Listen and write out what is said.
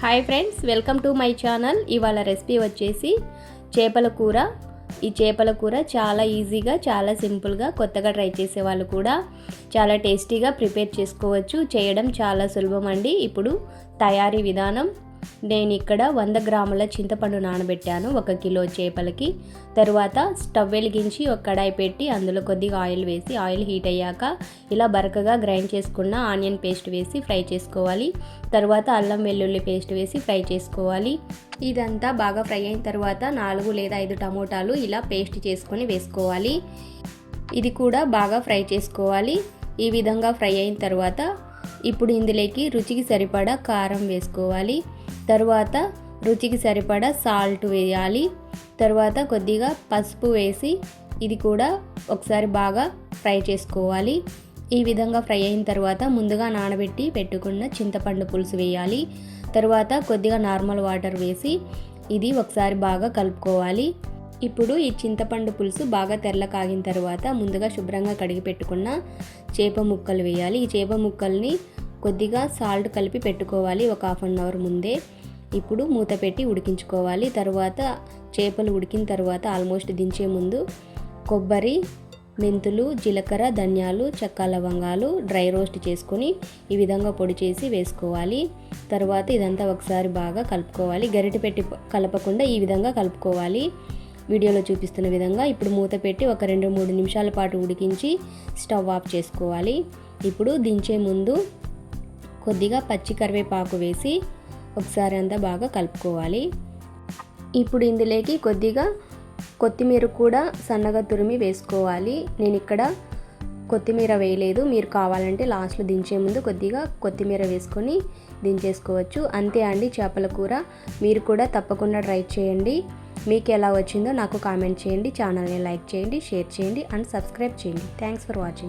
Hi friends, welcome to my channel. ఇవాళ recipe వచ్చేసి చేపల కూర. ఈ చేపల కూర చాలా ఈజీగా, చాలా సింపుల్గా, కొత్తగా ట్రై చేసే వాళ్ళు కూడా చాలా టేస్టీగా ప్రిపేర్ చేసుకోవచ్చు. చేయడం చాలా సులభం అండి. ఇప్పుడు తయారీ విధానం. నేను ఇక్కడ 100 గ్రాముల చింతపండు నానబెట్టాను 1 కిలో చేపలకి. తరువాత స్టవ్ వెలిగించి ఒక కడాయి పెట్టి అందులో కొద్దిగా ఆయిల్ వేసి, ఆయిల్ హీట్ అయ్యాక ఇలా బరకగా గ్రైండ్ చేసుకున్న ఆనియన్ పేస్ట్ వేసి ఫ్రై చేసుకోవాలి. తర్వాత అల్లం వెల్లుల్లి పేస్ట్ వేసి ఫ్రై చేసుకోవాలి. ఇదంతా బాగా ఫ్రై అయిన తర్వాత 4 లేదా 5 టమోటాలు ఇలా పేస్ట్ చేసుకొని వేసుకోవాలి. ఇది కూడా బాగా ఫ్రై చేసుకోవాలి. ఈ విధంగా ఫ్రై అయిన తర్వాత ఇప్పుడు ఇందులోకి రుచికి సరిపడా కారం వేసుకోవాలి. తరువాత రుచికి సరిపడా సాల్ట్ వేయాలి. తర్వాత కొద్దిగా పసుపు వేసి ఇది కూడా ఒకసారి బాగా ఫ్రై చేసుకోవాలి. ఈ విధంగా ఫ్రై అయిన తర్వాత ముందుగా నానబెట్టి పెట్టుకున్న చింతపండు పులుసు వేయాలి. తర్వాత కొద్దిగా నార్మల్ వాటర్ వేసి ఇది ఒకసారి బాగా కలుపుకోవాలి. ఇప్పుడు ఈ చింతపండు పులుసు బాగా తెల్ల కాగిన తర్వాత ముందుగా శుభ్రంగా కడిగి పెట్టుకున్న చేప ముక్కలు వేయాలి. ఈ చేప ముక్కల్ని కొద్దిగా సాల్ట్ కలిపి పెట్టుకోవాలి ఒక హాఫ్ అన్ అవర్ ముందే. ఇప్పుడు మూత పెట్టి ఉడికించుకోవాలి. తర్వాత చేపలు ఉడికిన తర్వాత ఆల్మోస్ట్ దించే ముందు కొబ్బరి, మెంతులు, జీలకర్ర, ధనియాలు, చెక్క, లవంగాలు డ్రై రోస్ట్ చేసుకొని ఈ విధంగా పొడి చేసి వేసుకోవాలి. తర్వాత ఇదంతా ఒకసారి బాగా కలుపుకోవాలి. గరిటె పెట్టి కలపకుండా ఈ విధంగా కలుపుకోవాలి. వీడియోలో చూపిస్తున్న విధంగా. ఇప్పుడు మూత పెట్టి ఒక 2-3 నిమిషాల పాటు ఉడికించి స్టవ్ ఆఫ్ చేసుకోవాలి. ఇప్పుడు దించే ముందు కొద్దిగా పచ్చి కరివేపాకు వేసి ఒకసారి అంతా బాగా కలుపుకోవాలి. ఇప్పుడు ఇందులోకి కొద్దిగా కొత్తిమీర కూడా సన్నగా తురిమి వేసుకోవాలి. నేను ఇక్కడ కొత్తిమీర వేయలేదు. మీరు కావాలంటే లాస్ట్లో దించే ముందు కొద్దిగా కొత్తిమీర వేసుకొని దించేసుకోవచ్చు. అంతే అండి చేపల కూర. మీరు కూడా తప్పకుండా ట్రై చేయండి. మీకు ఎలా వచ్చిందో నాకు కామెంట్ చేయండి. ఛానల్ని లైక్ చేయండి, షేర్ చేయండి అండ్ సబ్స్క్రైబ్ చేయండి. Thanks for watching.